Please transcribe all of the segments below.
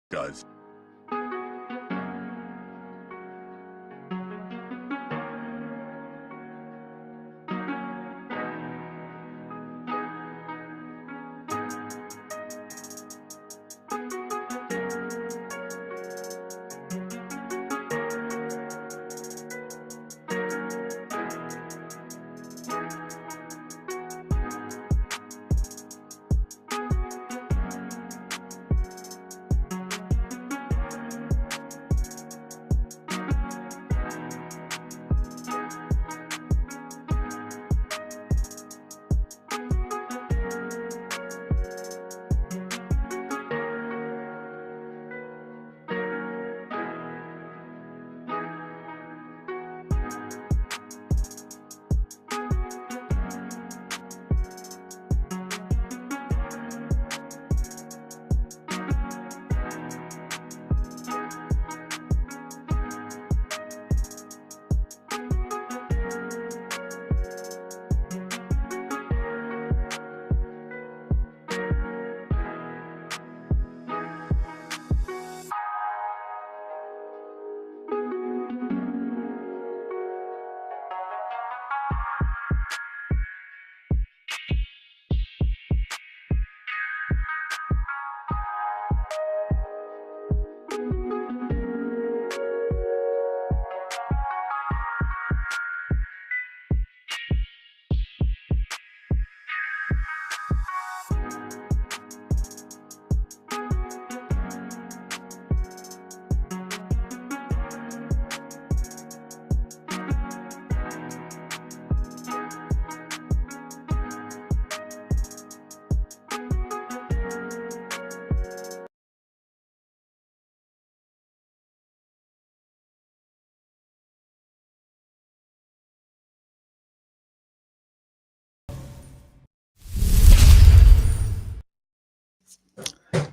does.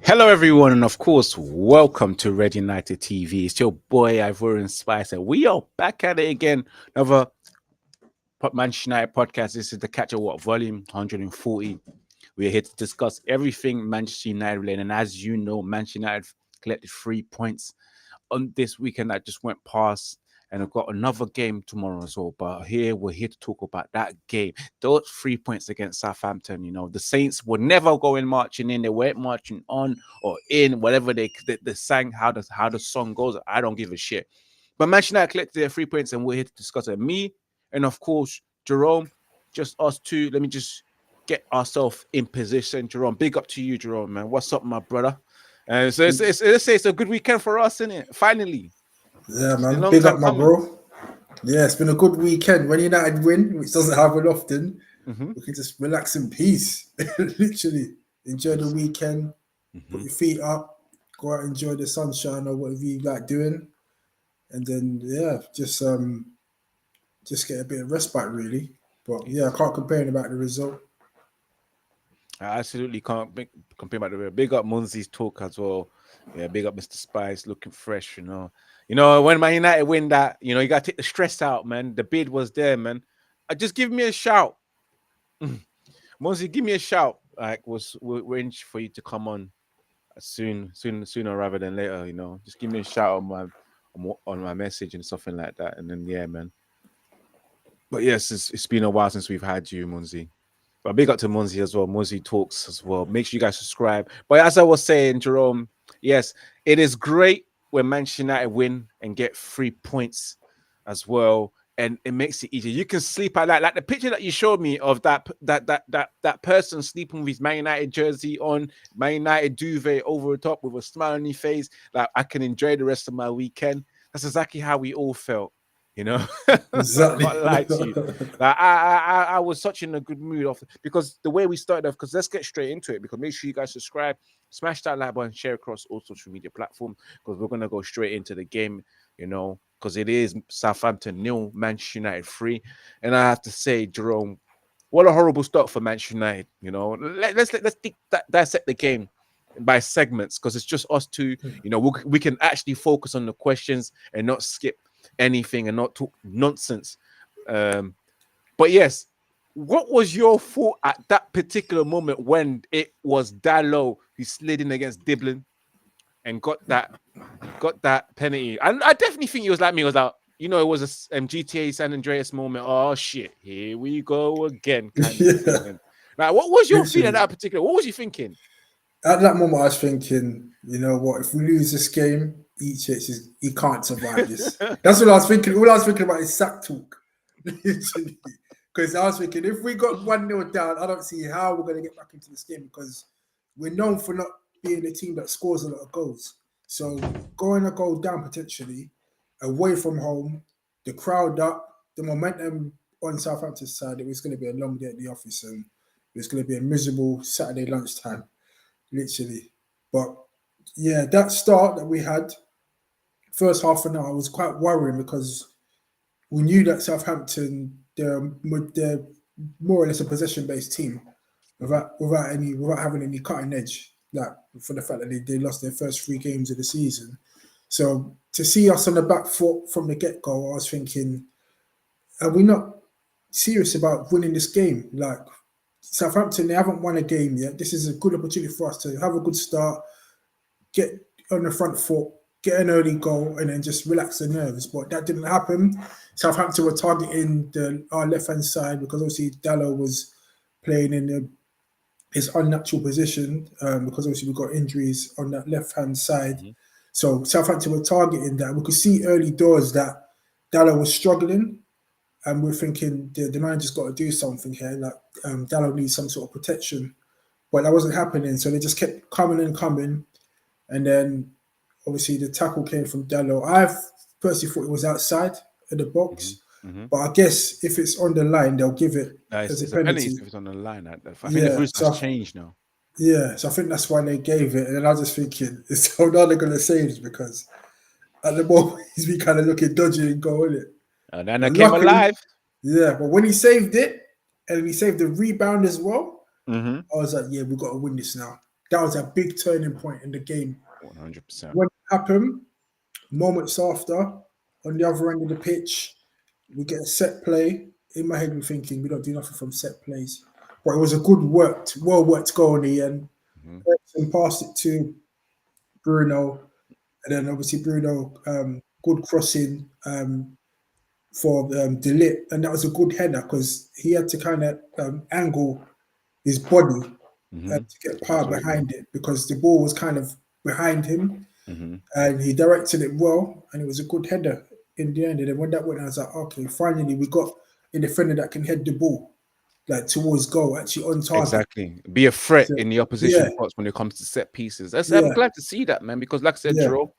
Hello, everyone, and of course, welcome to Red United TV. It's your boy Ivorian Spice, and we are back at it again. Another Manchester United podcast. This is the Catch a What volume 140. We're here to discuss everything Manchester United related, and as you know, Manchester United collected 3 points on this weekend that just went past, and I've got another game tomorrow as well. But we're here to talk about that game. Those 3 points against Southampton. You know, the Saints were never going marching in. They weren't marching on or in, whatever they sang. How the song goes, I don't give a shit. But Manchester United collected their 3 points, and we're here to discuss it. Me and of course Jerome, just us two. Let me just get ourselves in position. Jerome, big up to you, Jerome, man. What's up, my brother? So let's say it's a good weekend for us, isn't it? Finally. Yeah, man. Big up, my bro. Yeah, it's been a good weekend. When United win, which doesn't happen often, we can just relax in peace. Literally. Enjoy the weekend. Put your feet up. Go out, enjoy the sunshine or whatever you like doing. And then, yeah, just get a bit of respite, really. But, yeah, I can't complain about the result. I absolutely can't complain about the real. Big up Munzi's talk as well. Yeah, big up Mr. Spice, looking fresh, you know. When Man United win that, you got to take the stress out, man. The bid was there, man. Just give me a shout. Munzi, give me a shout. Like, we're in for you to come on sooner rather than later, Just give me a shout on my message and something like that. And then, yeah, man. But yes, it's been a while since we've had you, Munzi. But big up to Munzi as well. Munzi talks as well. Make sure you guys subscribe. But as I was saying, Jerome, yes, it is great when Manchester United win and get 3 points as well. And it makes it easier. You can sleep at that. Like the picture that you showed me of that person sleeping with his Man United jersey on, Man United duvet over the top with a smile on his face. Like, I can enjoy the rest of my weekend. That's exactly how we all felt. Exactly. I can't lie to you. Like, I was such in a good mood because the way we started off. Because let's get straight into it. Because make sure you guys subscribe, smash that like button, share across all social media platforms. Because we're gonna go straight into the game. Because it is Southampton 0, Manchester United 3, and I have to say, Jerome, what a horrible start for Manchester United. Let's dissect the game by segments because it's just us two. We can actually focus on the questions and not skip anything and not talk nonsense. But yes, what was your thought at that particular moment when it was Diallo who slid in against Diblin and got that penalty. And I definitely think he was like me. It was like, you know, it was a GTA San Andreas moment. Oh shit, here we go again, kind of feeling. Like, what was your feeling at that particular? What was you thinking? At that moment, I was thinking, you know what? If we lose this game, he can't survive this. That's what I was thinking. All I was thinking about is sack talk, literally. Because I was thinking, if we got 1-0 down, I don't see how we're going to get back into this game because we're known for not being a team that scores a lot of goals. So going a goal down potentially, away from home, the crowd up, the momentum on Southampton's side, it was going to be a long day at the office and it was going to be a miserable Saturday lunchtime, literally. But yeah, that start that we had, first half an hour, was quite worrying because we knew that Southampton, they're more or less a possession-based team without having any cutting edge. Like for the fact that they lost their first 3 games of the season. So to see us on the back foot from the get-go, I was thinking, are we not serious about winning this game? Like Southampton, they haven't won a game yet. This is a good opportunity for us to have a good start, get on the front foot, get an early goal, and then just relax the nerves. But that didn't happen. Southampton were targeting our left-hand side because obviously Diallo was playing in his unnatural position because obviously we got injuries on that left-hand side. Mm-hmm. So Southampton were targeting that. We could see early doors that Diallo was struggling, and we're thinking the manager's got to do something here. Like Diallo needs some sort of protection, but that wasn't happening. So they just kept coming and coming, and then obviously the tackle came from Diallo. I personally thought it was outside of the box, but I guess if it's on the line, they'll give it as a penalty. If it's on the line, I think the rules has changed now. Yeah, so I think that's why they gave it. And then I was just thinking, it's how they're going to save this because at the moment he's been kind of looking dodgy and going it. And then I came alive. Yeah, but when he saved it and he saved the rebound as well, I was like, yeah, we've got to win this now. That was a big turning point in the game. 100%. When it happened, moments after, on the other end of the pitch, we get a set play. In my head, we're thinking we don't do nothing from set plays. But it was a well worked goal in the end. And passed it to Bruno. And then obviously Bruno, good crossing for Ligt. And that was a good header because he had to kind of angle his body to get power behind it because the ball was kind of behind him. And he directed it well. And it was a good header in the end. And then when that went, I was like, okay, finally we got a defender that can head the ball like towards goal, actually on target. Exactly. Be a threat in the opposition box when it comes to set pieces. I'm glad to see that, man, because like I said, Jerome,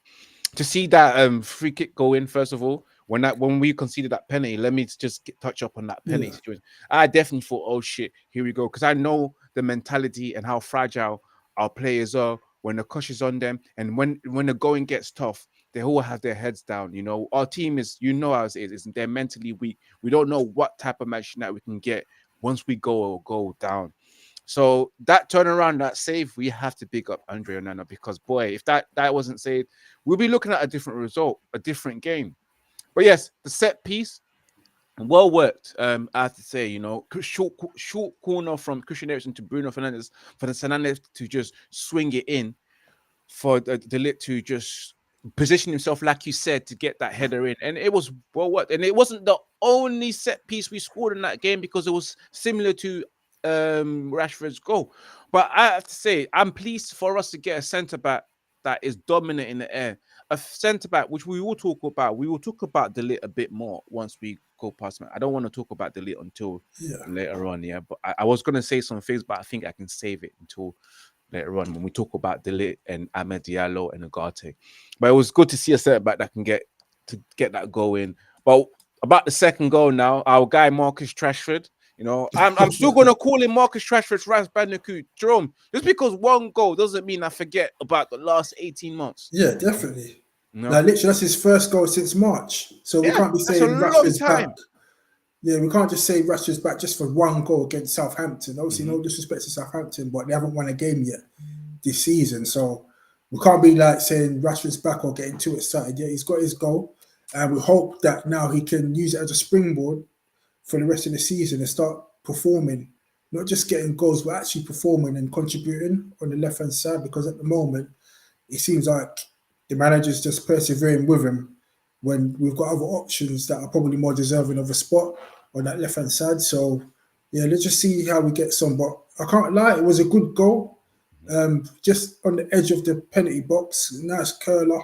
to see that free kick go in, first of all, when we conceded that penalty, let me just touch up on that penalty situation. I definitely thought, oh shit, here we go. Because I know the mentality and how fragile our players are when the crush is on them. And when the going gets tough, they all have their heads down. You know, our team is, you know, as it is, they're mentally weak. We don't know what type of match that we can get once we go down. So that turnaround, that save, we have to big up Andre Onana because, boy, if that wasn't saved, we'll be looking at a different result, a different game. But yes, the set piece, well worked. I have to say, you know, short corner from Christian Eriksen to Bruno Fernandes, for the Fernandes to just swing it in, for the Ligt to just position himself, like you said, to get that header in. And it was well worked. And it wasn't the only set piece we scored in that game because it was similar to Rashford's goal. But I have to say, I'm pleased for us to get a centre-back that is dominant in the air. A centre-back, which we will talk about. We will talk about the Ligt a bit more once we go past it. I don't want to talk about the Ligt until later on, but I was going to say some things, but I think I can save it until later on when we talk about the Ligt and Amad Diallo and Ugarte. But it was good to see a centre-back that can get that goal in. But about the second goal now, our guy Marcus Rashford, you know, I'm still going to call him Marcus Rashford's Ras Bandicoot. Jerome, just because one goal doesn't mean I forget about the last 18 months. Yeah, definitely. No? Like, literally, that's his first goal since March. So we can't be saying Rashford's back. Yeah, we can't just say Rashford's back just for one goal against Southampton. Obviously, no disrespect to Southampton, but they haven't won a game yet this season. So we can't be like saying Rashford's back or getting too excited. Yeah, he's got his goal. And we hope that now he can use it as a springboard for the rest of the season and start performing, not just getting goals, but actually performing and contributing on the left-hand side, because at the moment, it seems like the manager's just persevering with him when we've got other options that are probably more deserving of a spot on that left hand side. So yeah, let's just see how we get some. But I can't lie, it was a good goal. Just on the edge of the penalty box, nice curler.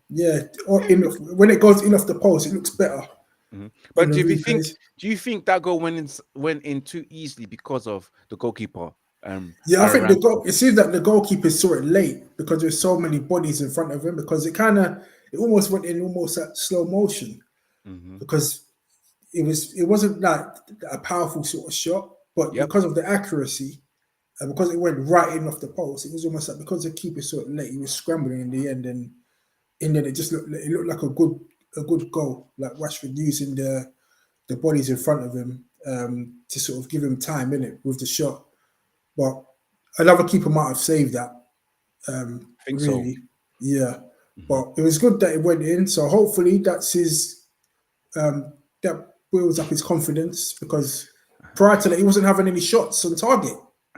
Yeah, when it goes in off the post, it looks better in But the do you replays. think that goal went in too easily because of the goalkeeper? Yeah, I Aaron think the goal. Ramsdale? It seems that the goalkeeper saw it late because there's so many bodies in front of him. Because it almost went in almost at slow motion. Mm-hmm. Because it wasn't like a powerful sort of shot, but Yep. because of the accuracy and because it went right in off the post, it was almost like because the keeper saw it late, he was scrambling in the end, and in the end it looked like a good goal, like Rashford using the bodies in front of him to sort of give him time in it with the shot. But another keeper might have saved that. I think so. Really, yeah. Mm-hmm. But it was good that it went in. So hopefully that's his that builds up his confidence because prior to that he wasn't having any shots on target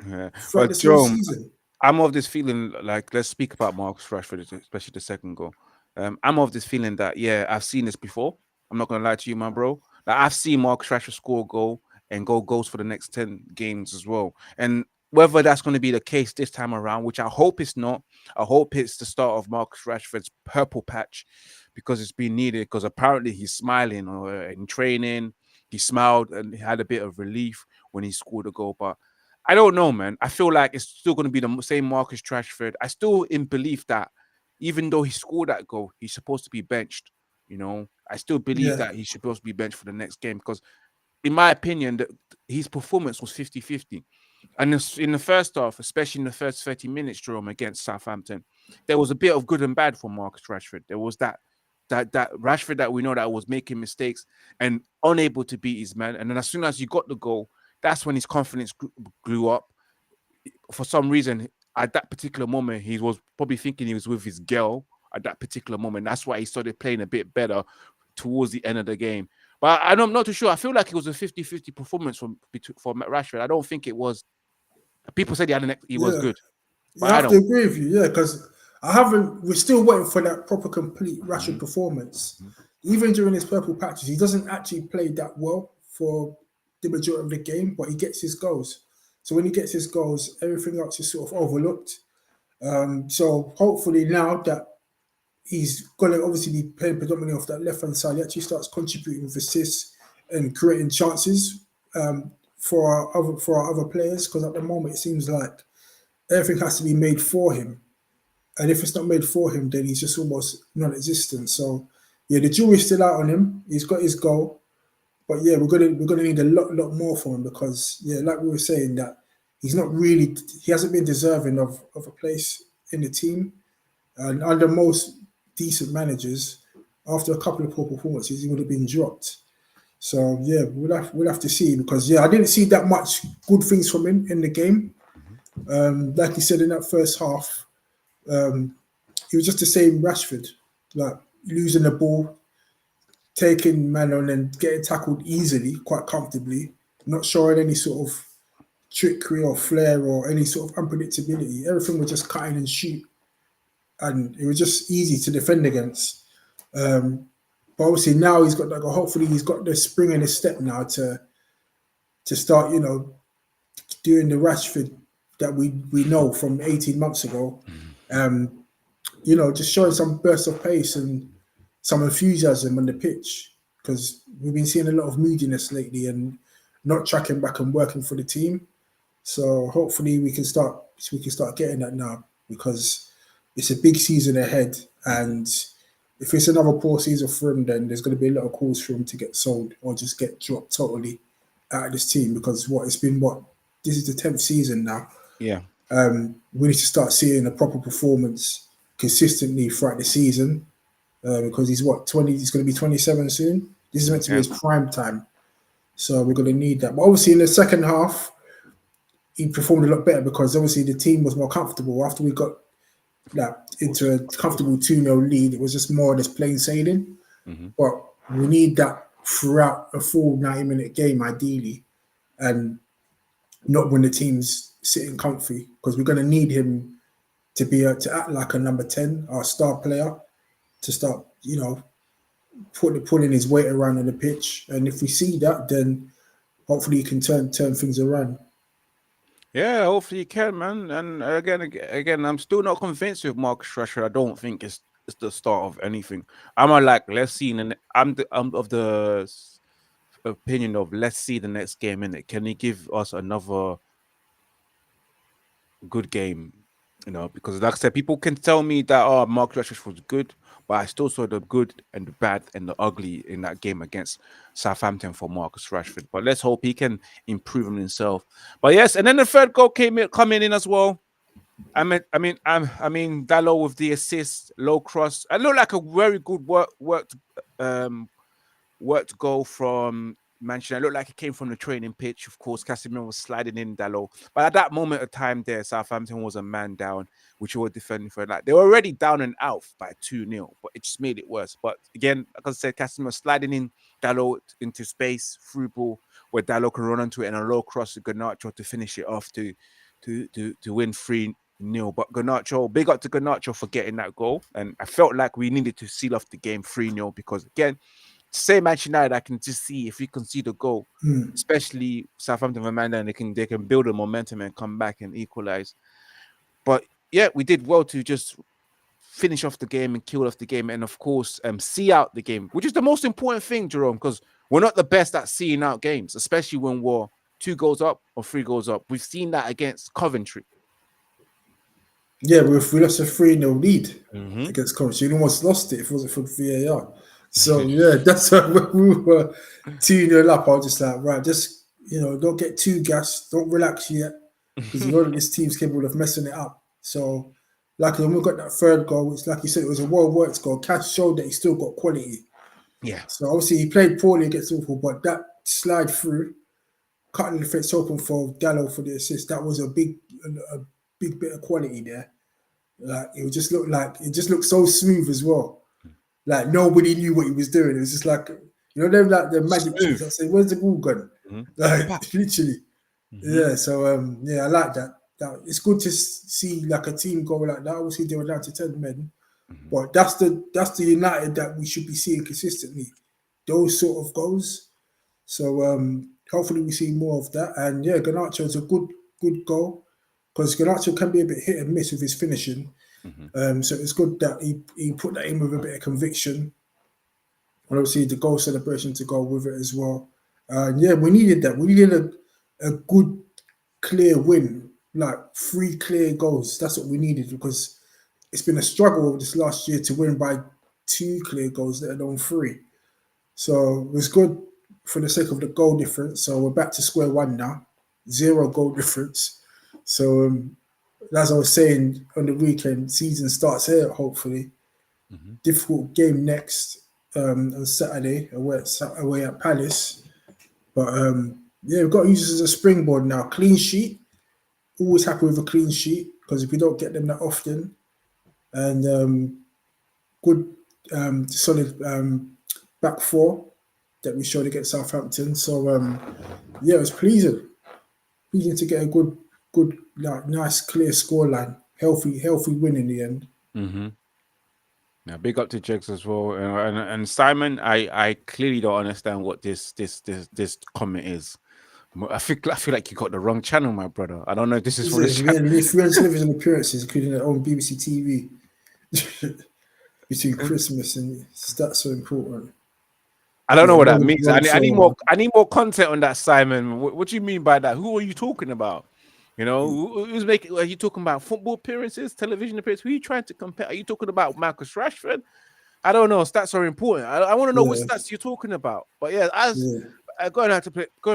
Yeah. throughout But this whole Joe, season. I'm of this feeling like let's speak about Marcus Rashford, especially the second goal. I'm of this feeling that yeah, I've seen this before. I'm not gonna lie to you, my bro. Like I've seen Marcus Rashford score a goal and goals for the next 10 games as well. And whether that's going to be the case this time around, which I hope it's not, I hope it's the start of Marcus Rashford's purple patch because it's been needed. Because apparently he's smiling or in training, he smiled and had a bit of relief when he scored a goal. But I don't know, man. I feel like it's still going to be the same Marcus Rashford. I still in belief that even though he scored that goal, he's supposed to be benched. I still believe Yeah, that he's supposed to be benched for the next game because, in my opinion, his performance was 50-50. And in the first half, especially in the first 30 minutes, Jerome, against Southampton, there was a bit of good and bad for Marcus Rashford. There was that Rashford that we know that was making mistakes and unable to beat his man. And then as soon as he got the goal, that's when his confidence grew up. For some reason, at that particular moment, he was probably thinking he was with his girl at that particular moment. That's why he started playing a bit better towards the end of the game. But I'm not too sure. I feel like it was a 50-50 performance for Rashford. I don't think it was. People said he was yeah. good, but You I have to don't. agree with you, yeah, because I haven't. We're still waiting for that proper, complete Rashford Mhm, performance. mhm, Even during his purple patches, he doesn't actually play that well for the majority of the game, but he gets his goals. So when he gets his goals, everything else is sort of overlooked. So hopefully now that he's going to obviously be playing predominantly off that left hand side, he actually starts contributing with assists and creating chances for our other players. Because at the moment it seems like everything has to be made for him. And if it's not made for him, then he's just almost non-existent. So yeah, the jury's still out on him. He's got his goal, but yeah, we're gonna need a lot more from him because yeah, like we were saying that he hasn't been deserving of a place in the team. And under most decent managers, after a couple of poor performances, he would have been dropped. So yeah, we'll have to see because yeah, I didn't see that much good things from him in the game. mhm. Like you said in that first half, um, he was just the same Rashford, like losing the ball, taking man on and getting tackled easily, quite comfortably, not showing any sort of trickery or flair or any sort of unpredictability. Everything was just cutting and shoot, and it was just easy to defend against. Um, but obviously now he's got like, hopefully he's got the spring in his step now to start, doing the Rashford that we know from 18 months ago. Um, just showing some bursts of pace and some enthusiasm on the pitch because we've been seeing a lot of moodiness lately and not tracking back and working for the team. So hopefully we can start getting that now because it's a big season ahead, and if it's another poor season for him, then there's going to be a lot of calls for him to get sold or just get dropped totally out of this team because this is the 10th season now. Yeah. We need to start seeing a proper performance consistently throughout the season because he's what 20. He's going to be 27 soon. This is meant to be Yeah. his prime time, so we're going to need that. But obviously, in the second half, he performed a lot better because obviously the team was more comfortable after we got that into a comfortable 2-0 lead. It was just more or less plain sailing. Hmm. But we need that throughout a full 90-minute game, ideally, and not when the team's sitting comfy because we're going to need him to to act like a number 10 or a star player, to start, pulling his weight around on the pitch. And if we see that, then hopefully he can turn things around. Yeah, hopefully you can, man. And again, I'm still not convinced with Marcus Rashford. I don't think it's the start of anything. Let's see. And I'm of the opinion of let's see the next game in it. Can he give us another good game? Because like I said, people can tell me that Marcus Rashford was good, but I still saw the good and the bad and the ugly in that game against Southampton for Marcus Rashford. But let's hope he can improve on himself. But yes, and then the third goal coming in as well. I mean, Diallo with the assist, low cross. It looked like a very good worked goal from Manchester. It looked like it came from the training pitch. Of course, Casemiro was sliding in Diallo. But at that moment of time there, Southampton was a man down, which were defending for that. They were already down and out by 2-0, but it just made it worse. But again, like I said, Casemiro sliding in Diallo into space, through ball, where Diallo can run onto it, and a low cross to Garnacho to finish it off to win 3-0. But Garnacho, big up to Garnacho for getting that goal. And I felt like we needed to seal off the game 3-0 because, again, same Manchester United, I can just see if we concede a goal, especially Southampton and Amanda, and they can build a momentum and come back and equalize. But yeah, we did well to just finish off the game and kill off the game, and of course, see out the game, which is the most important thing, Jerome, because we're not the best at seeing out games, especially when we're 2 goals up or 3 goals up. We've seen that against Coventry. Yeah, we lost a 3-0 lead against Coventry. We almost lost it if it wasn't for VAR. So yeah, that's why when we were 2-0 up, I was just like, right, just don't get too gassed, don't relax yet, because you know that this team's capable of messing it up. So, like when we got that third goal, which, like you said, it was a well-worked goal. Cash showed that he still got quality. Yeah. So obviously he played poorly against Liverpool, but that slide through, cutting the fence open for Diallo for the assist, that was a big bit of quality there. Like it just looked so smooth as well. Like nobody knew what he was doing. It was just like, them like the magic tricks. I say, where's the ball gone? Like literally. Yeah. So I like that. It's good to see like a team go like that. Obviously they were down to 10 men, but that's the United that we should be seeing consistently. Those sort of goals. So hopefully we see more of that. And yeah, Garnacho is a good goal, because Garnacho can be a bit hit and miss with his finishing. So it's good that he put that in with a bit of conviction. And obviously the goal celebration to go with it as well. Yeah, we needed that. We needed a good, clear win, like 3 clear goals. That's what we needed, because it's been a struggle this last year to win by 2 clear goals, let alone 3. So it was good for the sake of the goal difference. So we're back to square one now, 0 goal difference. So as I was saying on the weekend, season starts here, hopefully. Difficult game next on Saturday away at Palace. But yeah, we've got to use this as a springboard now. Clean sheet. Always happy with a clean sheet, because if we don't get them that often, and good solid back 4 that we showed against Southampton. So yeah, it was pleasing to get a good, like nice, clear scoreline, healthy win in the end. Yeah, big up to Jegs as well, and Simon. I clearly don't understand what this comment is. I feel like you got the wrong channel, my brother. I don't know if this is for the channel. Yeah, 300 television appearances, including their own BBC TV, between Christmas, and that's so important. I don't know what that means. I need more content on that, Simon. What do you mean by that? Who are you talking about? Who's making? Are you talking about football appearances, television appearances? Who are you trying to compare? Are you talking about Marcus Rashford? I don't know. Stats are important. I want to know what stats you're talking about. But yeah, going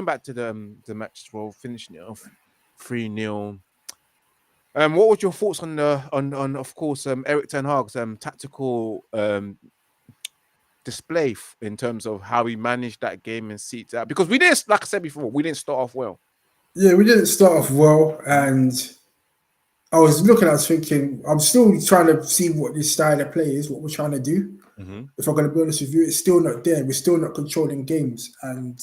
back to the match as well, finishing it off 3-0. What was your thoughts on of course Eric Ten Hag's tactical display in terms of how he managed that game and seats out? Because we didn't, like I said before, we didn't start off well. Yeah, we didn't start off well, and I was thinking, I'm still trying to see what this style of play is, what we're trying to do. If I'm going to be honest with you, it's still not there. We're still not controlling games, and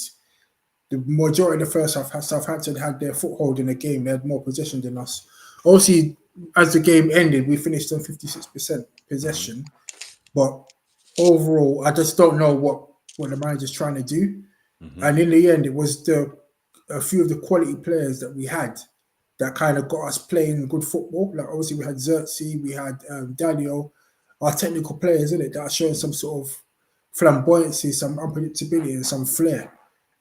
the majority of the first half, Southampton had their foothold in the game. They had more possession than us. Obviously, as the game ended, we finished on 56% possession. But overall, I just don't know what the manager's trying to do. And in the end, it was a few of the quality players that we had that kind of got us playing good football. Like obviously we had Xerxes, we had Diallo, our technical players in it that are showing some sort of flamboyancy, some unpredictability, and some flair.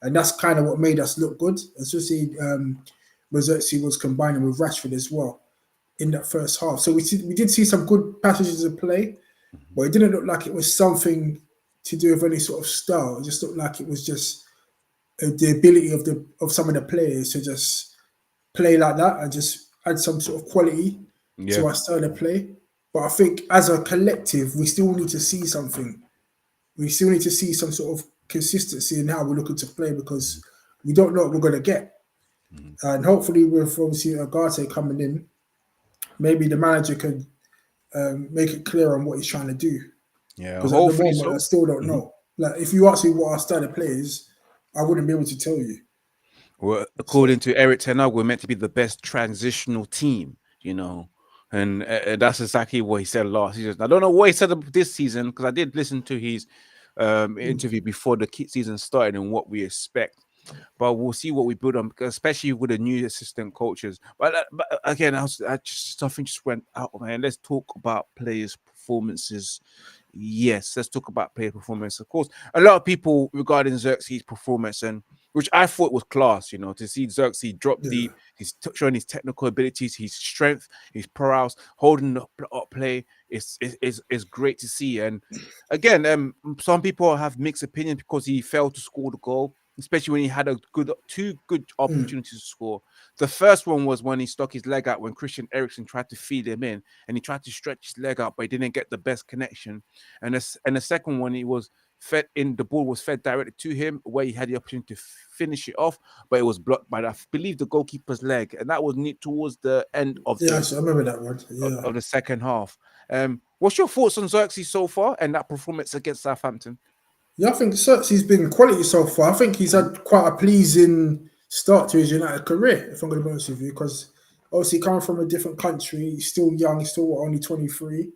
And that's kind of what made us look good. Especially Xerxes was combining with Rashford as well in that first half. So we did see some good passages of play, but it didn't look like it was something to do with any sort of style. It just looked like it was just the ability of some of the players to just play like that and just add some sort of quality to our style of play. But I think as a collective, we still need to see something. We still need to see some sort of consistency in how we're looking to play because we don't know what we're going to get. And hopefully, with obviously Ugarte coming in, maybe the manager can make it clear on what he's trying to do. Yeah, Because at the hopefully moment, so. I still don't know. Like, if you ask me what our style of play is, I wouldn't be able to tell you. Well, according to Eric Ten Hag, we're meant to be the best transitional team, and that's exactly what he said last season. I don't know what he said this season because I did listen to his interview before the season started and what we expect. But we'll see what we build on, especially with the new assistant coaches. But again, something just went out, man. Let's talk about players' performances. Yes, let's talk about player performance. Of course, a lot of people regarding Xerxes' performance, and which I thought was class, to see Xerxes drop deep, he's showing his technical abilities, his strength, his prowess, holding up play is great to see. And again, some people have mixed opinions because he failed to score the goal, especially when he had two good opportunities to score. The first one was when he stuck his leg out when Christian Eriksen tried to feed him in, and he tried to stretch his leg out, but he didn't get the best connection. And the second one, he was fed in, the ball was fed directly to him where he had the opportunity to finish it off, but it was blocked by, I believe, the goalkeeper's leg, and that was towards the end of I remember that one. Yeah, of the second half. What's your thoughts on Xerxes so far and that performance against Southampton? I think Xerxes been quality so far. I think he's had quite a pleasing start to his United career, if I'm going to be honest with you, because obviously coming from a different country, he's still young, he's still only 23.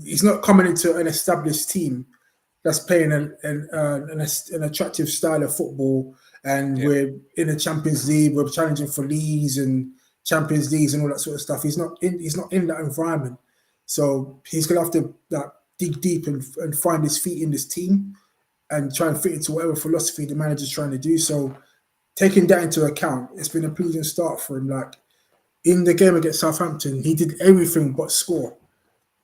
He's not coming into an established team that's playing an attractive style of football, and we're in the Champions League, we're challenging for leagues and Champions Leagues and all that sort of stuff. He's not in that environment, so he's gonna have to dig deep and find his feet in this team and try and fit into whatever philosophy the manager's trying to do. So taking that into account, it's been a pleasing start for him. Like in the game against Southampton, he did everything but score.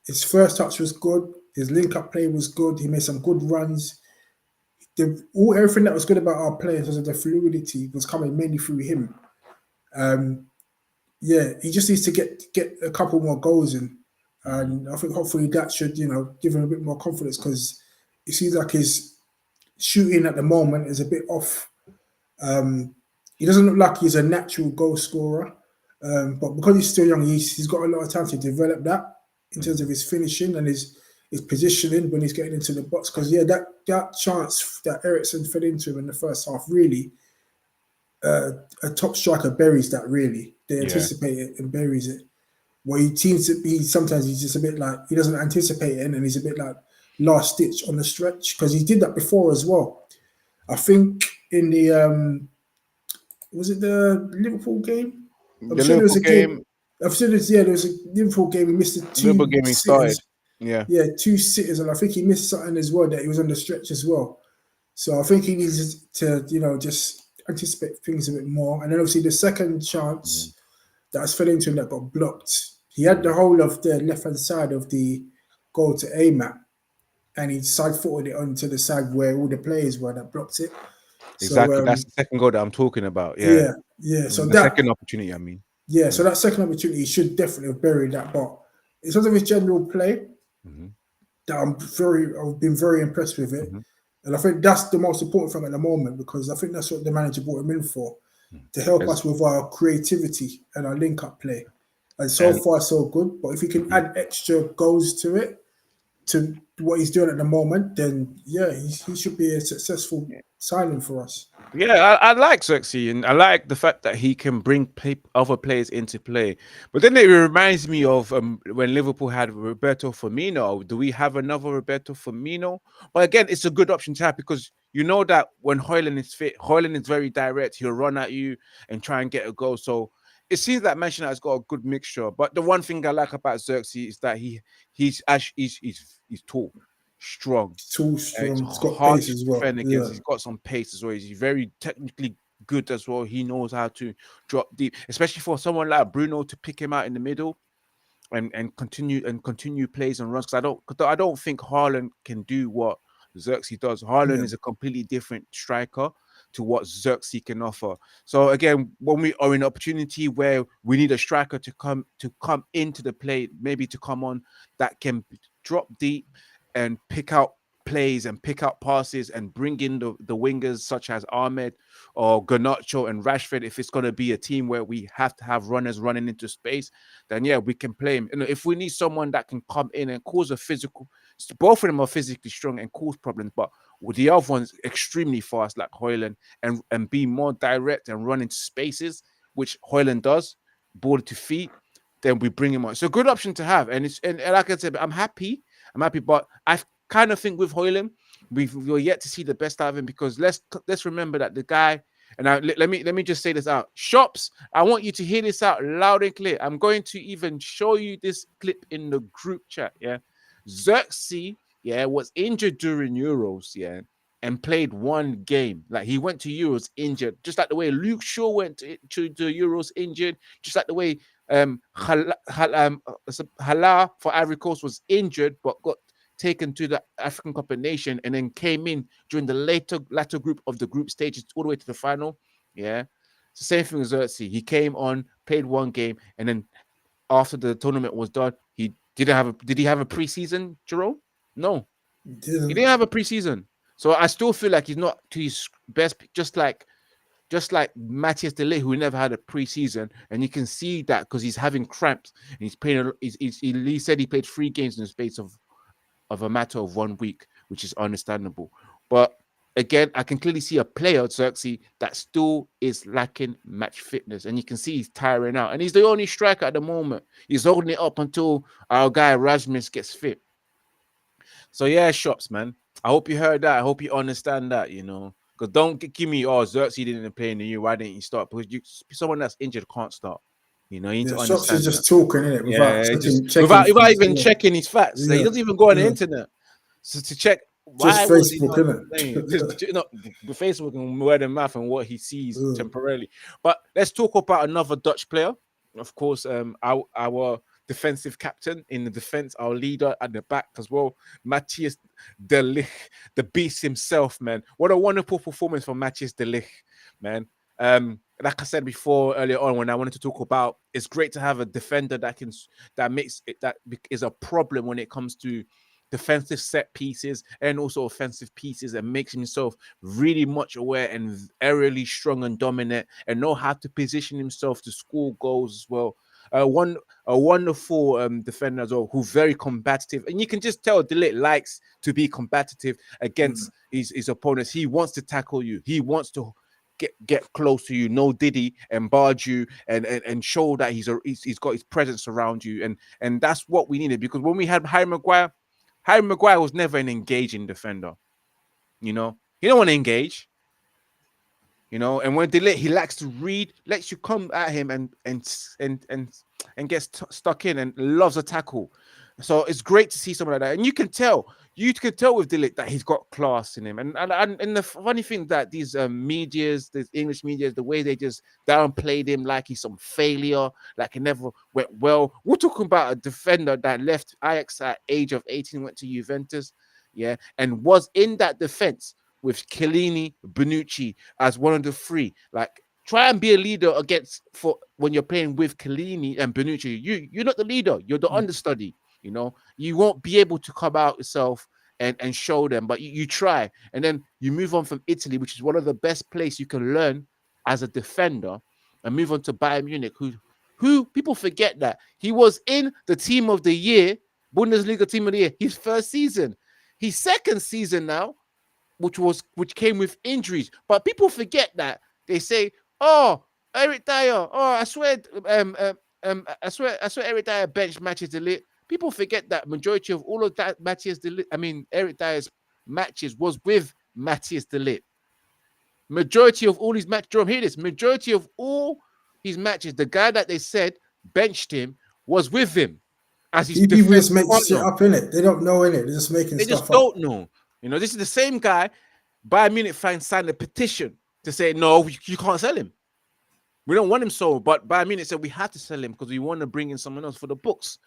His first touch was good. His link-up play was good. He made some good runs. Everything that was good about our players was the fluidity was coming mainly through him. He just needs to get a couple more goals in. And I think hopefully that should, give him a bit more confidence because it seems like his shooting at the moment is a bit off. He doesn't look like he's a natural goal scorer. But because he's still young, he's got a lot of time to develop that in terms of his finishing and his positioning when he's getting into the box. Because that chance that Eriksen fed into him in the first half, really, a top striker buries that. Really, they anticipate it and buries it. Where he seems to be, sometimes he's just a bit like he doesn't anticipate it, and he's a bit like last stitch on the stretch because he did that before as well. I think in the was it the Liverpool game? I'm sure there was a game. I'm sure there was a Liverpool game. He missed the Liverpool two game he started. sitters. Yeah, two sitters, and I think he missed something as well that he was on the stretch as well. So I think he needs to, just anticipate things a bit more. And then obviously the second chance that was fell into him that got blocked. He had the whole of the left-hand side of the goal to aim at, and he side-footed it onto the side where all the players were that blocked it. Exactly, So that's the second goal that I'm talking about. yeah. So the second opportunity, I mean. So that second opportunity should definitely have buried that. But in terms of his general play, that I've been very impressed with it. And I think that's the most important thing at the moment because I think that's what the manager brought him in for, to help us with our creativity and our link-up play. And so far, so good. But if he can add extra goals to it, to what he's doing at the moment, then he should be a successful signing for us. Yeah, I like Xerxes, and I like the fact that he can bring other players into play. But then it reminds me of when Liverpool had Roberto Firmino. Do we have another Roberto Firmino? But again, it's a good option to have because you know that when Højlund is fit, Højlund is very direct. He'll run at you and try and get a goal. So it seems that Manchester United has got a good mixture. But the one thing I like about Xerxes is that he's actually he's tall, strong. Too It's strong. It's got hard pace to as well. defend against. Yeah. He's got some pace as well. He's very technically good as well. He knows how to drop deep, especially for someone like Bruno to pick him out in the middle and continue plays and runs. Because I don't think Haaland can do what Xerxes does. Haaland Yeah. is a completely different striker to what Xerxes can offer. So again, when we are in an opportunity where we need a striker to come into the play, maybe to come on that can drop deep and pick out plays and pick out passes and bring in the wingers such as Ahmed or Garnacho and Rashford. If it's going to be a team where we have to have runners running into space, then yeah, we can play him. And if we need someone that can come in and cause a physical, both of them are physically strong and cause problems, but with the other one's extremely fast, like Højlund, and be more direct and run into spaces, which Højlund does, ball to feet, then we bring him on. It's a good option to have. And like I said, I'm happy. But I kind of think with Højlund, we're yet to see the best out of him because let's remember that the guy. And let me just say this out. Shops, I want you to hear this out loud and clear. I'm going to even show you this clip in the group chat. Yeah. Xerxes, yeah, was injured during Euros, yeah, and played one game. Like he went to Euros injured, just like the way Luke Shaw went to the Euros injured, just like the way Hala for Ivory Coast was injured but got taken to the African Cup of Nation and then came in during the latter group of the group stages all the way to the final. Yeah. It's the same thing as Xerxes. He came on, played one game, and then after the tournament was done, he didn't have a did he have a preseason, Jerome? No, he Didn't. didn't have a preseason. So I still feel like he's not to his best, just like Matthias De Ligt, who never had a preseason, and you can see that because he's having cramps and he's playing. He said he played 3 games in the space of a matter of 1 week, which is understandable. But again, I can clearly see a player, Xerxes, that still is lacking match fitness. And you can see he's tiring out. And he's the only striker at the moment. He's holding it up until our guy Rasmus gets fit. So yeah, Shops, man. I hope you heard that. I hope you understand that, Because don't give me, Xerxes didn't play in the year. Why didn't you start? Because someone that's injured can't start. You need Yeah. to Shops is understand that. just talking in it without Yeah, just checking without things. even Yeah. checking his facts. Like, he Yeah. doesn't even go on the Yeah. internet to check why Just was he Facebook, not innit? playing. The Facebook and word of mouth and what he sees Yeah. temporarily. But let's talk about another Dutch player. Of course, our defensive captain in the defense, our leader at the back as well, Matthias De Ligt, the beast himself, man. What a wonderful performance from Matthias De Ligt, man. Like I said before earlier on, when I wanted to talk about, it's great to have a defender that makes it that is a problem when it comes to defensive set pieces and also offensive pieces, and makes himself really much aware and aerially strong and dominant and know how to position himself to score goals as well. A wonderful defender as well, who's very combative, and you can just tell De Ligt likes to be combative against his opponents. He wants to tackle you. He wants to get close to you, no diddy, and barge you, and show that he's got his presence around you, and that's what we needed. Because when we had Harry Maguire was never an engaging defender. He don't want to engage. And when De Ligt, he likes to read, lets you come at him and gets stuck in and loves a tackle. So it's great to see someone like that, and you can tell with De Ligt that he's got class in him. And the funny thing that these medias, the English medias, the way they just downplayed him like he's some failure, like he never went well. We're talking about a defender that left Ajax at age of 18, went to Juventus, yeah, and was in that defense with Chiellini, Bonucci as one of the three. Like, try and be a leader for when you're playing with Chiellini and Bonucci. You're not the leader. You're the understudy. You won't be able to come out yourself and show them, but you try, and then you move on from Italy, which is one of the best places you can learn as a defender, and move on to Bayern Munich, who people forget that he was in the team of the year, Bundesliga team of the year, his first season. His second season now, which came with injuries. But people forget that. They say, "Oh, Eric Dyer. Oh, I swear, Eric Dyer bench matches delete." People forget that majority of all of that Matthias delete. I mean, Eric Dyer's matches was with Matthias delete. Majority of all his matches, Jerome, hear this. Majority of all his matches, the guy that they said benched him was with him as his People just defensive make shit partner. up in it. They don't know in it. They're just making They just stuff up. don't know. You know, this is the same guy. Bayern Munich fans signed a petition to say, no, you can't sell him. We don't want him sold. But Bayern Munich said we have to sell him because we want to bring in someone else for the books.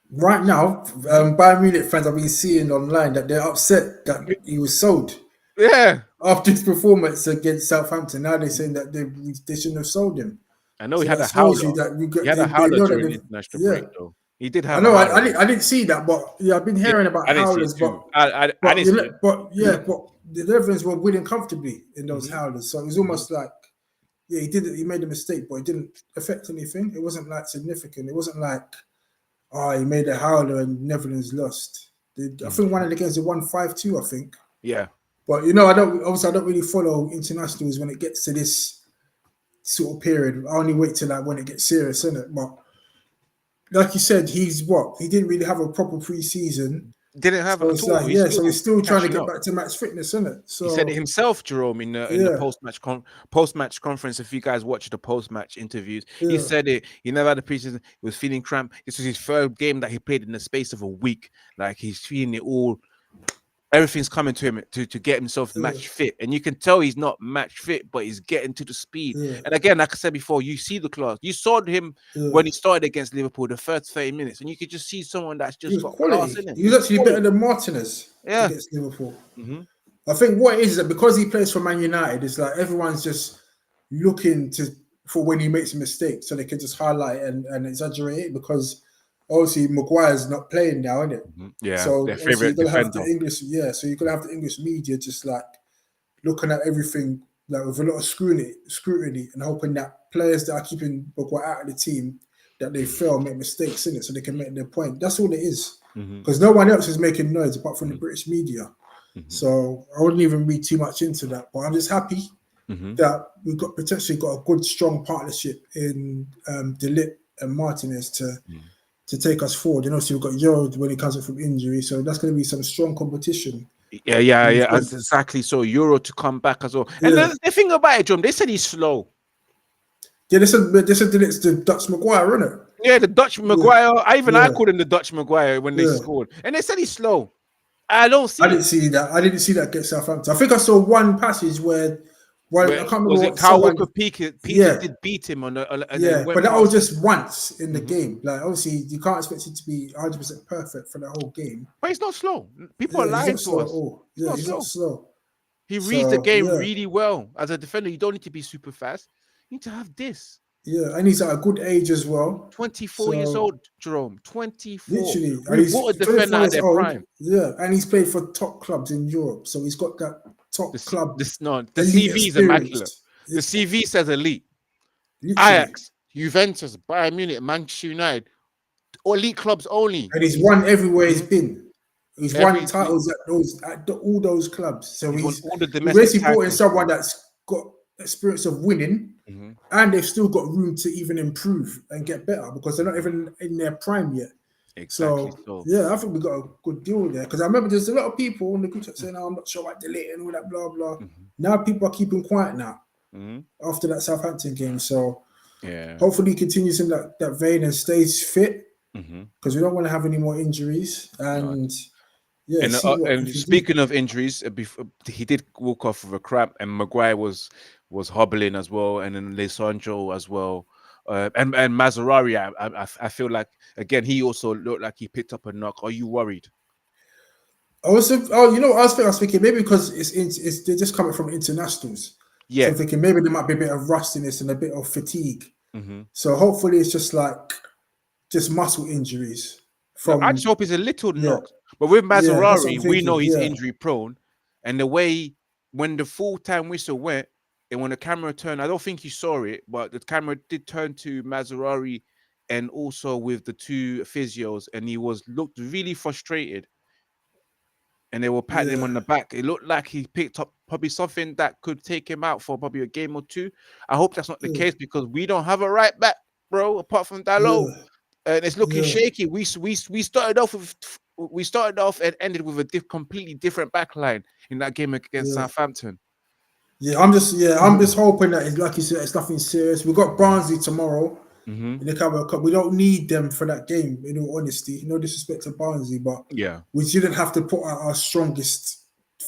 Right now, Bayern Munich fans I've been seeing online that they're upset that he was sold. Yeah. After his performance against Southampton, now they're saying that they shouldn't have sold him. I know so he had a shows howler. You that we got, he had a howler during the international break, though. He did have. I know. I didn't see that, but yeah, I've been hearing about howlers. But I didn't see it. But the Netherlands were winning comfortably in those howlers, so it was almost like, yeah, he made a mistake, but it didn't affect anything. It wasn't like significant. It wasn't like, he made a howler and Netherlands lost. I think one of the games they won 5-2. I think. Yeah. But I don't really follow internationals when it gets to this sort of period. I only wait till when it gets serious, innit? But like you said, he didn't really have a proper pre-season. Didn't have it at all. So he's still trying to get back to match fitness, isn't it? So he said it himself, Jerome, in the post-match conference. If you guys watch the post-match interviews, he said it. He never had a preseason. He was feeling cramped. This was his third game that he played in the space of a week. Like he's feeling it all. Everything's coming to him to get himself match fit, and you can tell he's not match fit, but he's getting to the speed. And again, like I said before, you see the class. You saw him when he started against Liverpool the first 30 minutes, and you could just see someone that's just got class in him. He was actually better than Martinez against Liverpool. I think what it is that because he plays for Man United, it's like everyone's just looking for when he makes a mistake, so they can just highlight and exaggerate it because. Obviously, Maguire's not playing now, isn't it? Yeah. So their favorite defender. So you're gonna have the English media just like looking at everything like with a lot of scrutiny, and hoping that players that are keeping Maguire out of the team that they fail, make mistakes in it, so they can make their point. That's all it is. Because no one else is making noise apart from the British media. So I wouldn't even read too much into that. But I'm just happy that we've potentially got a good, strong partnership in Ligt and Martinez to take us forward. And obviously we've got Euro when he comes up from injury, so that's going to be some strong competition. Yeah, exactly. So Euro to come back as well. And the thing about it, John, they said he's slow. Yeah, they said it's the Dutch Maguire, isn't it? Yeah, the Dutch Maguire. I called him the Dutch Maguire when they scored, and they said he's slow. I didn't see that. I didn't see that against Southampton. I think I saw one passage where I can't remember. Was it Kyle Walker-Peters did beat him on the but that was just once in the game. Like obviously you can't expect it to be 100% perfect for the whole game. But he's not slow. People are lying to us. He's not slow. He reads the game really well. As a defender, you don't need to be super fast. You need to have this. Yeah, and he's at a good age as well. 24 years old, Jerome. 24. Literally. We bought a defender at their prime. Yeah, and he's played for top clubs in Europe. So he's got that top club. The CV is immaculate. The CV says elite. Literally. Ajax, Juventus, Bayern Munich, Manchester United. Elite clubs only. And he's won everywhere he's been. He's won titles at all those clubs. So he's basically brought in someone that's got experience of winning, and they've still got room to even improve and get better because they're not even in their prime yet. Exactly. So yeah, I think we got a good deal there because I remember there's a lot of people in the group chat saying, "I'm not sure about Ligt and all that blah blah." Now people are keeping quiet now after that Southampton game. So hopefully he continues in that vein and stays fit because we don't want to have any more injuries and. Yeah, and speaking of injuries, he did walk off with a cramp, and Maguire was hobbling as well, and then Lisandro as well, and Mazzarari. I feel like again he also looked like he picked up a knock. Are you worried? I was thinking maybe because it's they're just coming from internationals. Yeah, so I'm thinking maybe there might be a bit of rustiness and a bit of fatigue. So hopefully it's just muscle injuries. I just hope it's a little knock. But with Mazzarari, we know he's injury prone. And the way when the full-time whistle went and when the camera turned, I don't think you saw it, but the camera did turn to Mazzarari and also with the two physios, and he looked really frustrated. and they were patting him yeah, on the back. It looked like he picked up probably something that could take him out for probably a game or two. I hope that's not the yeah, case because we don't have a right back, bro, apart from Diallo, yeah, and it's looking yeah, shaky. We started off and ended with a completely different back line in that game against yeah. Southampton. I'm just hoping that it's like you said, it's nothing serious. We got Barnsley tomorrow Mm-hmm. in the Carabao Cup. We don't need them for that game, in all honesty. No disrespect to Barnsley, but Yeah. we didn't have to put out our strongest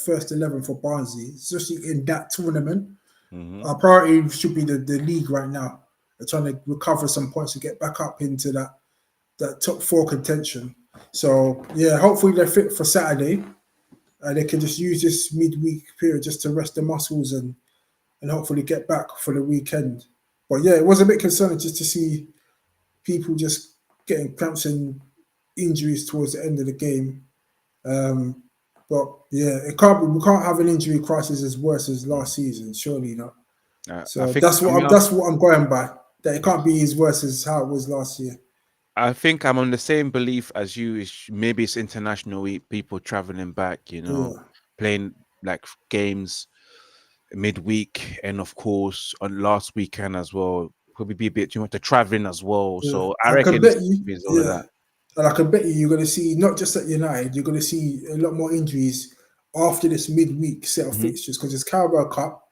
first 11 for Barnsley, especially in that tournament. Mm-hmm. Our priority should be the league right now. We're trying to recover some points to get back up into that top four contention. So yeah, hopefully they're fit for Saturday. They can just use this midweek period just to rest the muscles and hopefully get back for the weekend. But yeah, it was a bit concerning just to see people just getting cramps and injuries towards the end of the game. Um, but yeah, it can't be, we can't have an injury crisis as worse as last season, surely not. I So think I mean that's what I'm going by. That it can't be as worse as how it was last year. I think I'm on the same belief as you. Maybe it's international week, people traveling back, Yeah, playing like games midweek, and of course on last weekend as well. Probably be a bit too much to traveling as well. yeah. So I I can reckon bet you, it's all of yeah. that. And I can bet you're going to see, not just at United, you're going to see a lot more injuries after this midweek set of Hmm. fixtures because there's Carabao Cup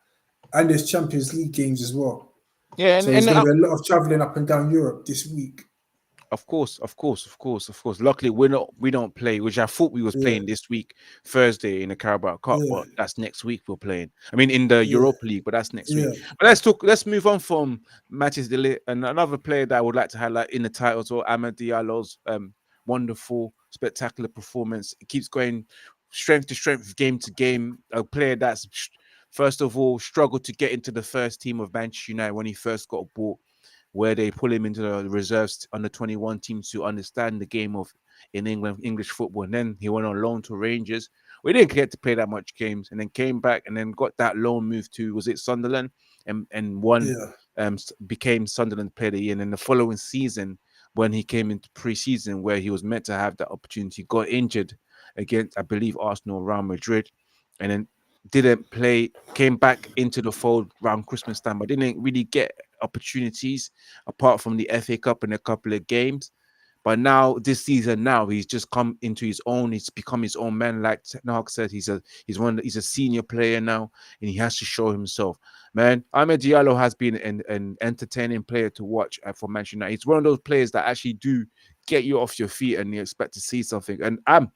and there's Champions League games as well. Yeah, So there's going to be a lot of traveling up and down Europe this week. of course, of course, of course, of course. Luckily, we don't play, which I thought we was Yeah, playing this week, Thursday in the Carabao Cup, yeah, but that's next week we're playing. I mean, in the yeah, Europa League, but that's next week. yeah, But let's move on from matches. And another player that I would like to highlight in the title as well, Amad Diallo's wonderful, spectacular performance. It keeps going strength to strength, game to game. A player that's first of all struggled to get into the first team of Manchester United when he first got bought, where they pull him into the reserves under 21 team to understand the game of in England, English football. And then he went on loan to Rangers. We didn't get to play that much games, and then came back and then got that loan move to, was it Sunderland, and won, yeah, became Sunderland player of the year. And then the following season, when he came into pre-season, where he was meant to have that opportunity, got injured against, I believe, Arsenal, Real Madrid, and then didn't play, came back into the fold around Christmas time, but didn't really get opportunities apart from the FA Cup and a couple of games. But now this season, now he's just come into his own. He's become his own man. Like Nahak said, he's a senior player now, and he has to show himself. Man, Ahmed Diallo has been an entertaining player to watch for Manchester United. He's one of those players that actually do get you off your feet, and you expect to see something. And I'm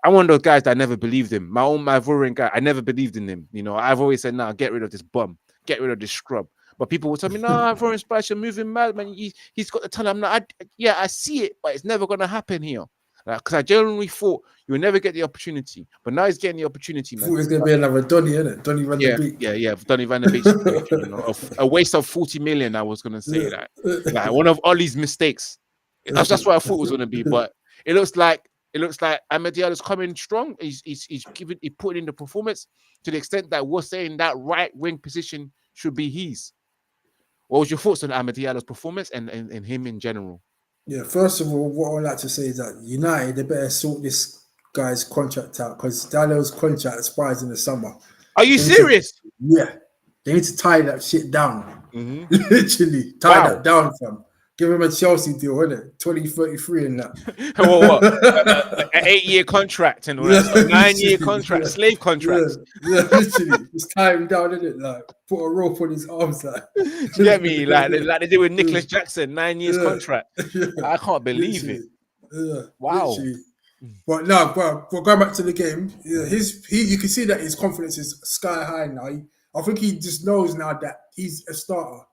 one of those guys that never believed him. My Ivorian guy, I never believed in him. I've always said, "Nah, get rid of this bum, get rid of this scrub." But people will tell me, "No, Ivorian Spice, you're moving mad, man. He's got the talent." I'm not. Yeah, I see it, but it's never gonna happen here. Because I genuinely thought you would never get the opportunity, but now he's getting the opportunity, I thought man. it was going to be another Donny, innit? Donny Van de Yeah, Beek. yeah, yeah. Donny Van de Beek situation, a waste of 40 million. I was gonna say that, like one of Ollie's mistakes. That's what I thought it was gonna be, but it looks like Amad Diallo's coming strong. He put in the performance to the extent that we're saying that right wing position should be his. What was your thoughts on Amad Diallo's performance and him in general? Yeah, first of all, what I'd like to say is that United, they better sort this guy's contract out because Dallo's contract expires in the summer. Are you They need to, serious? yeah, they need to tie that shit down. Mm-hmm. Literally, tie Wow. that down, fam. Give him a Chelsea deal, innit? 2033 and that. What? An 8-year contract and all Yeah, that stuff. 9-year literally. contract, slave Yeah, contracts. yeah, literally. Just tie him down, innit? Like, put a rope on his arms, like. Do you get me? Like they did with Nicholas Jackson, 9 years Yeah, contract. yeah, I can't believe it. literally. Yeah, Wow. literally. But no, but going back to the game, yeah, you can see that his confidence is sky high now. I think he just knows now that he's a starter.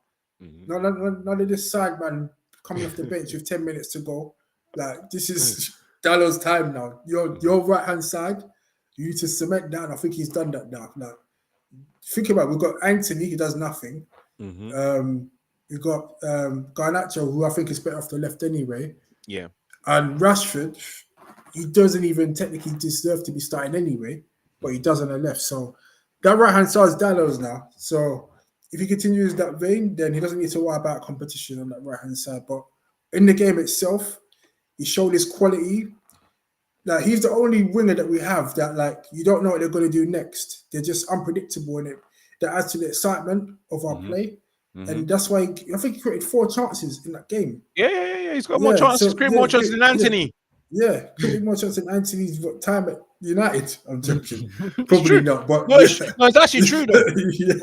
None of this side man coming off the bench with 10 minutes to go. Like this is Dallow's time now. Your right hand side, you need to cement that. I think he's done that now. Like, think about it, we've got Anthony, he does nothing. We've got Garnacho, who I think is better off the left anyway. Yeah. And Rashford, he doesn't even technically deserve to be starting anyway, but he does on the left. So that right hand side is Dallow's now. So if he continues that vein, then he doesn't need to worry about competition on that right hand side. But in the game itself, he showed his quality like he's the only winger that we have that like you don't know what they're going to do next. They're just unpredictable, and it that adds to the excitement of our play. And that's why I think he created 4 chances in that game. Yeah. He's got more Yeah, chances. so Create more chances than Anthony. created more chances than Anthony's time at United. I'm joking, It's probably true. not, but No, yeah, it's actually true though. yeah.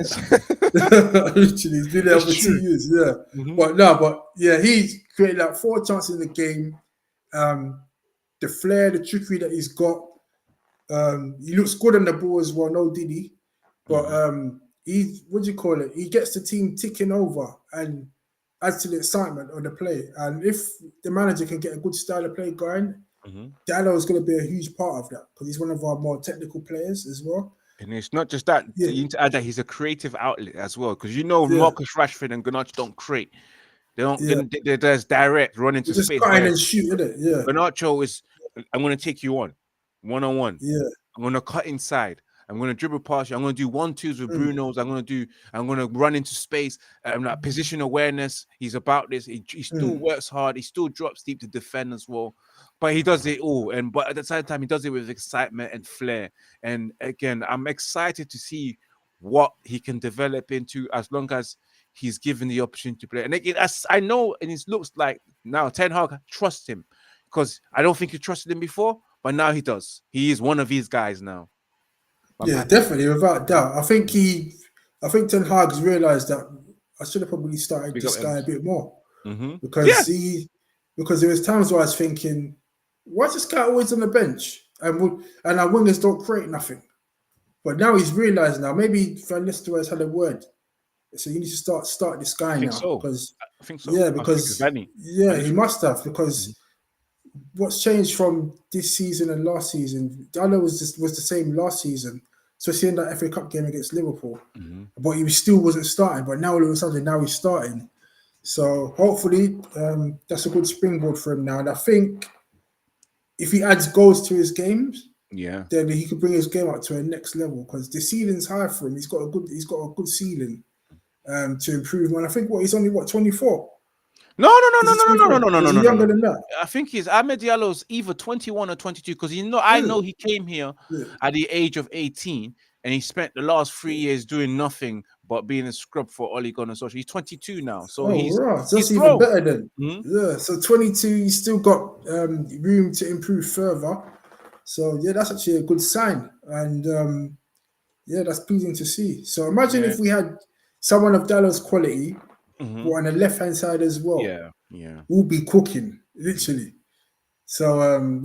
Literally, he's been there It's for true. 2 years. Yeah, but yeah, he created like 4 chances in the game. The flair, the trickery that he's got. He looks good on the ball as well. No Diddy, but he what do you call it? He gets the team ticking over and adds to the excitement of the play. And if the manager can get a good style of play going, Diallo is going to be a huge part of that because he's one of our more technical players as well. And it's not just that. Yeah, You need to add that he's a creative outlet as well. Because you know yeah, Marcus Rashford and Garnacho don't create. They don't. yeah. They're just direct, run into We're just space. cutting Whereas and shooting it. Yeah, Garnacho is, I'm going to take you on one. yeah. I'm going to cut inside. I'm going to dribble past you. I'm going to do 1-2s with Bruno's. I'm going to run into space. Like position awareness. He's about this. He still works hard. He still drops deep to defend as well. But he does it all. But at the same time, he does it with excitement and flair. And again, I'm excited to see what he can develop into as long as he's given the opportunity to play. And again, as I know, and it looks like now Ten Hag trusts him because I don't think he trusted him before, but now he does. He is one of these guys now. Yeah, definitely, without doubt. I think Ten Hag's realised that I should have probably started this guy a bit more because there was times where I was thinking, why is this guy always on the bench and our wingers don't create nothing? But now he's realised now. Maybe Van Nistelrooy has had a word, so you need to start this guy now because I think so. Yeah, because he must have because. What's changed from this season and last season? Diallo was the same last season, especially in that FA Cup game against Liverpool. But he still wasn't starting. But now all of a sudden, now he's starting. So hopefully, that's a good springboard for him now. And I think if he adds goals to his games, then he could bring his game up to a next level because the ceiling's high for him. He's got a good ceiling to improve. And I think he's only 24. No. Is he younger than that? I think Amad Diallo's either 21 or 22 because I know he came here at the age of 18 and he spent the last 3 years doing nothing but being a scrub for Ole Gunnar Solskjaer. He's 22 now, so that's even better then. Yeah, so 22, he's still got room to improve further. So yeah, that's actually a good sign, and that's pleasing to see. So imagine if we had someone of Diallo's quality. But on the left-hand side as well, we'll be cooking, literally. So, I'm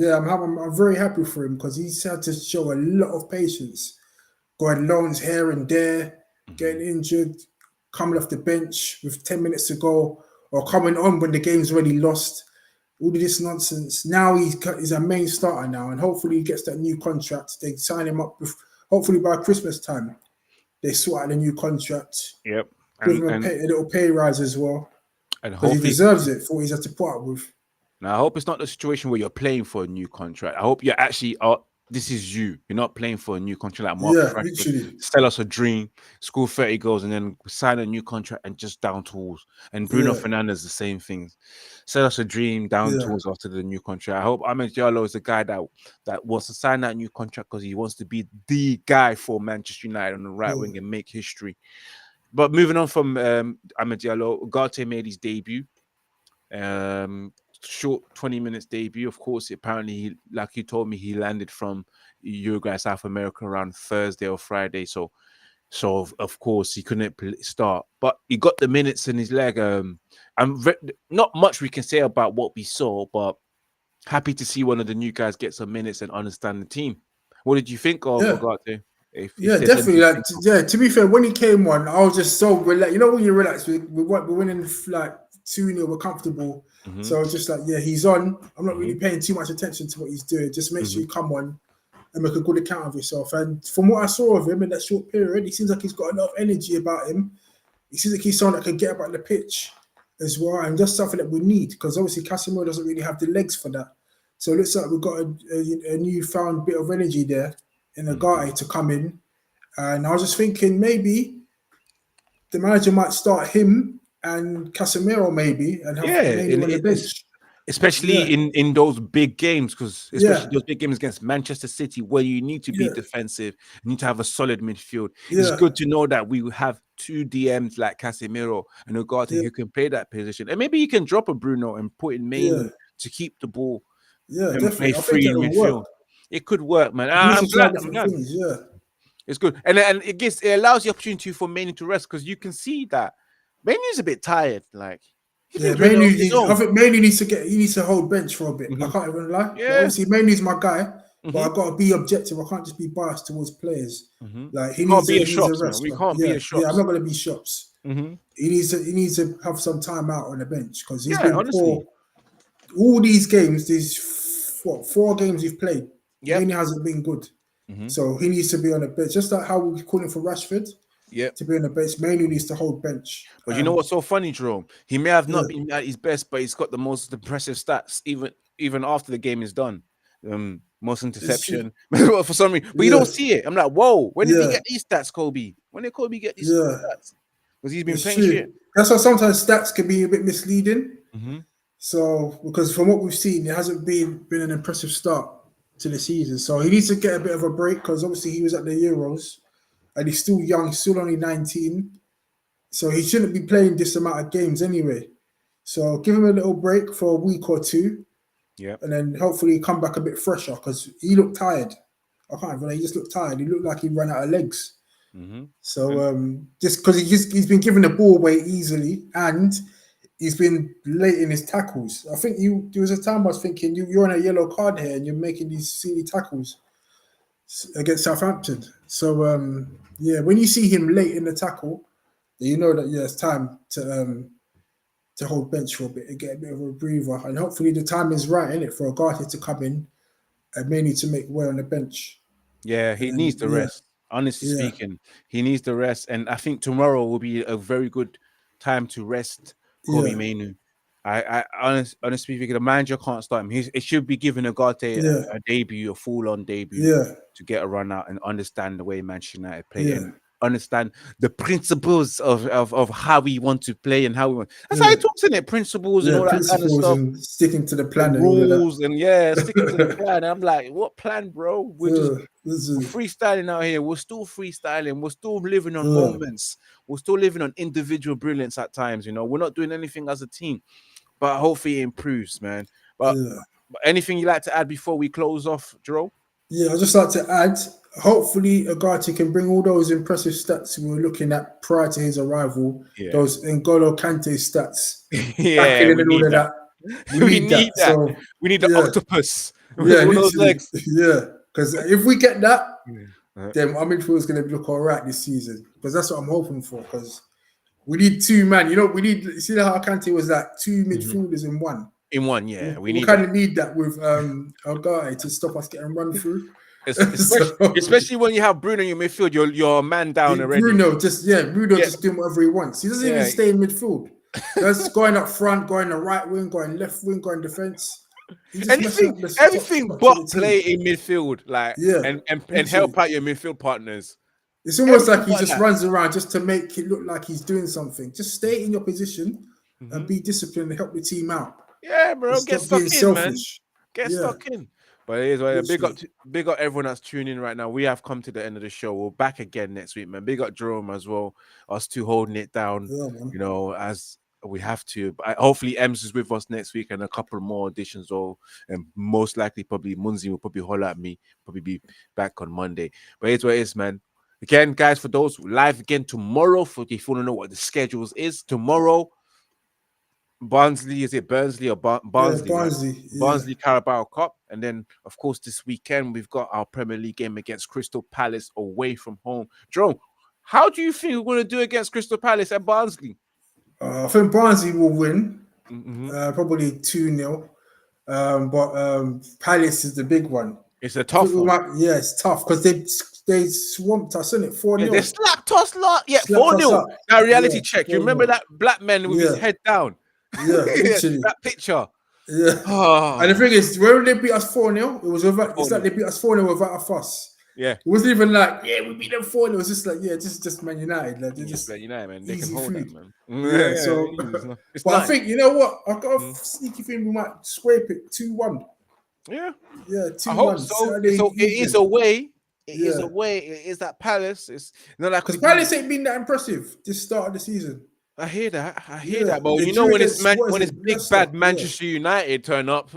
very happy for him because he's had to show a lot of patience. Going loans here and there, getting injured, coming off the bench with 10 minutes to go, or coming on when the game's already lost. All of this nonsense. Now he's a main starter now, and hopefully he gets that new contract. They sign him up, hopefully by Christmas time. They sort out a new contract. Yep. Give him a little pay rise as well. And because he deserves it for what he's had to put up with. Now, I hope it's not the situation where you're playing for a new contract. I hope you're actually, this is you. You're not playing for a new contract like Marcus Rashford. Sell us a dream, score 30 goals, and then sign a new contract and just down tools. And Bruno Fernandes, the same thing. Sell us a dream, down tools after the new contract. I hope Amad Diallo is the guy that wants to sign that new contract because he wants to be the guy for Manchester United on the right wing and make history. But moving on from Amad Diallo, Ugarte made his debut. Short 20 minutes debut. Of course, apparently, like you told me, he landed from Uruguay, South America around Thursday or Friday. So of course, he couldn't start. But he got the minutes in his leg. Not much we can say about what we saw, but happy to see one of the new guys get some minutes and understand the team. What did you think of Ugarte? Definitely. To be fair, when he came on, I was just so relaxed. You know, when you're relaxed, we're winning like 2-0, we're comfortable. So I was just like, he's on. I'm not really paying too much attention to what he's doing. Just make sure you come on and make a good account of yourself. And from what I saw of him in that short period, he seems like he's got a lot of energy about him. He seems like he's someone that can get about the pitch as well. And that's something that we need because obviously Casemiro doesn't really have the legs for that. So it looks like we've got a newfound bit of energy there in Ugarte to come in. And I was just thinking maybe the manager might start him and Casemiro maybe and have maybe on the bench. especially Yeah, in those big games, because especially yeah, those big games against Manchester City, where you need to be yeah, defensive, you need to have a solid midfield. It's yeah, good to know that we have two DMs like Casemiro and Ugarte yeah, who can play that position, and maybe you can drop a Bruno and put in yeah, Mainu to keep the ball yeah, and play definitely. I think free in it'll work. midfield. It could work, man. He needs I'm to try glad. I'm different glad. things. Yeah, It's good, and it allows the opportunity for Mainu to rest because you can see that Mainu's a bit tired. Like he's been yeah. doing it on his I own. think mainly needs to get. He needs to hold bench for a bit. I Hmm. can't even lie. Like, Yeah. obviously, mainly's my guy, but Hmm. I got to be objective. I can't just be biased towards players. Hmm. Like We can't be he a needs a shops, man. rest, We man. can't be Yeah, a yeah. I'm shops. not gonna be shops. Hmm. He needs to have some time out on the bench because he's Yeah, been honestly. poor. All these games, four games he's played, Yep. mainly hasn't been good. Hmm. So he needs to be on the bench. Just like how we call him for Rashford Yep. to be on the bench. Mainly needs to hold bench. But you know And what's so funny, Jerome? He may have yeah, not been at his best, but he's got the most impressive stats, even after the game is done. Most it's true. interception for some reason, but you Yeah, don't see it. I'm like, whoa, when did he yeah, get these stats, Kobe? When did Kobe get these yeah. stats? Because he's been It's playing shit. true. That's why sometimes stats can be a bit misleading. Hmm. So because from what we've seen, it hasn't been an impressive start to the season. So he needs to get a bit of a break because obviously he was at the Euros and he's still young, he's still only 19. So he shouldn't be playing this amount of games anyway. So give him a little break for a week or two, Yep. and then hopefully come back a bit fresher because he looked tired. I can't even. He just looked tired. He looked like he ran out of legs. Hmm. So And just because he's been given the ball away easily and he's been late in his tackles. I think there was a time I was thinking you're on a yellow card here and you're making these silly tackles against Southampton. So yeah, when you see him late in the tackle, you know that yeah, it's time to hold bench for a bit and get a bit of a breather. And hopefully the time is right in it for Ugarte to come in and mainly to make way on the bench. yeah, he And needs the rest. Honestly yeah, speaking, he needs the rest, and I think tomorrow will be a very good time to rest Kobe yeah, Mainu. Honestly speaking, the manager can't start him. It should be giving Ugarte yeah, a debut, a full-on debut, yeah, to get a run out and understand the way Manchester United play yeah, and understand the principles of how we want to play and how we want. That's how yeah, he talks in it, principles and yeah. all that kind of Principles stuff, and sticking to the the plan and all of that. rules, and yeah, sticking to the plan. And I'm like, what plan, bro? This We're is, freestyling out here. We're still freestyling. We're still living on uh, moments. We're still living on individual brilliance at times. We're not doing anything as a team, but hopefully it improves, man. But, yeah. but anything you like to add before we close off, Jerome? Yeah, I'd just like to add, hopefully Ugarte can bring all those impressive stats we were looking at prior to his arrival, Yeah, those N'Golo Kante stats, yeah, tackling we and all need of that. that. We We need need that. that. So We need the yeah, octopus with yeah, all those literally. legs. Yeah. Because if we get that, Uh, then our midfield is going to look all right this season. Because that's what I'm hoping for. Because we need two, man. We need, see how Kante was like two mhm. midfielders in one. In one, We, yeah, we we need kind that. of need that with Ugarte to stop us getting run through. Especially, So especially when you have Bruno in your midfield, you're a man down already. Bruno Yeah, just doing whatever he wants. He doesn't even yeah. stay in midfield. That's going up front, going the right wing, going left wing, going defense. He's just messing anything, up the top everything structure of but the play team. in midfield, like Yeah, and literally. help out your midfield partners. It's almost Everything like he but just that. runs around just to make it look like he's doing something. Just stay in your position and Hmm. be disciplined and help the team out. Yeah, And bro, get stop being stuck in, man. selfish. Get Yeah, stuck in. But it is what literally. big up everyone that's tuning in right now. We have come to the end of the show. We're back again next week, man. Big up Jerome as well. Us two holding it down, Yeah, man. as we have to. But hopefully Ems is with us next week and a couple more auditions, or and most likely probably Munzi will probably holler at me, probably be back on Monday. But it's what it is, man. Again, guys, for those live again tomorrow, for if you want to know what the schedules is tomorrow. Barnsley, is it Burnsley or Yeah, Barnsley, right? Barnsley. Yeah. Barnsley Carabao Cup. And then, of course, this weekend we've got our Premier League game against Crystal Palace away from home. Jerome, how do you think we're going to do against Crystal Palace at Barnsley? I think Barnsley will win, Mm-hmm. probably 2-0. But Palace is the big one. It's a I think tough one. yeah, it's tough because they swamped us, isn't it? Yeah, 4-0. they slapped us lot. Yeah, Slapped us 4-0. up. Now, Yeah, reality check. You remember 4-0. that black man with his Yeah, head down? yeah, literally. That picture. Yeah. And the Oh, thing is, when they beat us 4-0, it's like oh they no. beat us 4-0 without a fuss. Yeah. It wasn't even like, we beat them 4. It was just like, just Man United. Like, they're Just just let you know, man. They can easy hold that, food. man. Yeah, so, It's but I nice. think, you know what? I've got a Mm. sneaky feeling we might scrape it 2-1. Yeah. Yeah, I hope 2-1. so. Saturday So it is evening. away. It is Yeah. away. It is that Palace. It's not like Because we do. Palace ain't been that impressive this start of the season. I hear that. I hear Yeah, that. But they you know drew when it's against, what is when it, it's big Leicester? bad Yeah. Manchester United turn up,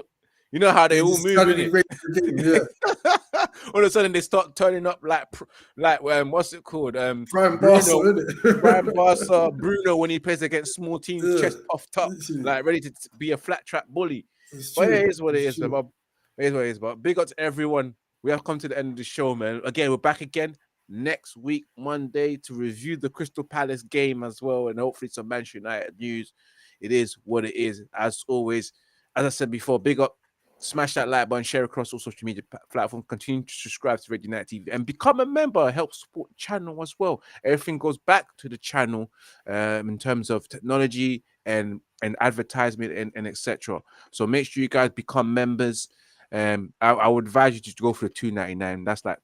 you know how they They all just move in suddenly it. ready for the game, yeah. All of a sudden they start turning up like what's it called? Prime Barca, Bruno, isn't it? Brian Barca, Bruno when he plays against small teams, Yeah, chest puffed up, literally. like ready to be a flat trap bully. It's But true. it is what it It's is, man. true. It is what it is. But big up to everyone. We have come to the end of the show, man. Again, we're back again next week, Monday, to review the Crystal Palace game as well, and hopefully some Manchester United news. It is what it is. As always, as I said before, big up. Smash that like button, share across all social media platforms. Continue to subscribe to Red United TV and become a member. Help support the channel as well. Everything goes back to the channel in terms of technology and advertisement and etc. So make sure you guys become members. I would advise you to go for the $2.99. That's like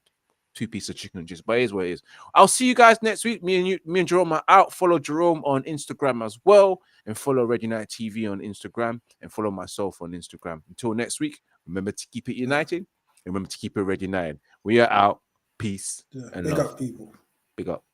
2 pieces of chicken just, but it is what it is. I'll see you guys next week. Me and Jerome are out. Follow Jerome on Instagram as well, and follow Red United TV on Instagram, and follow myself on Instagram. Until next week, remember to keep it united, and remember to keep it Red United. We are out. Peace Yeah. and Big love. up, people. Big up.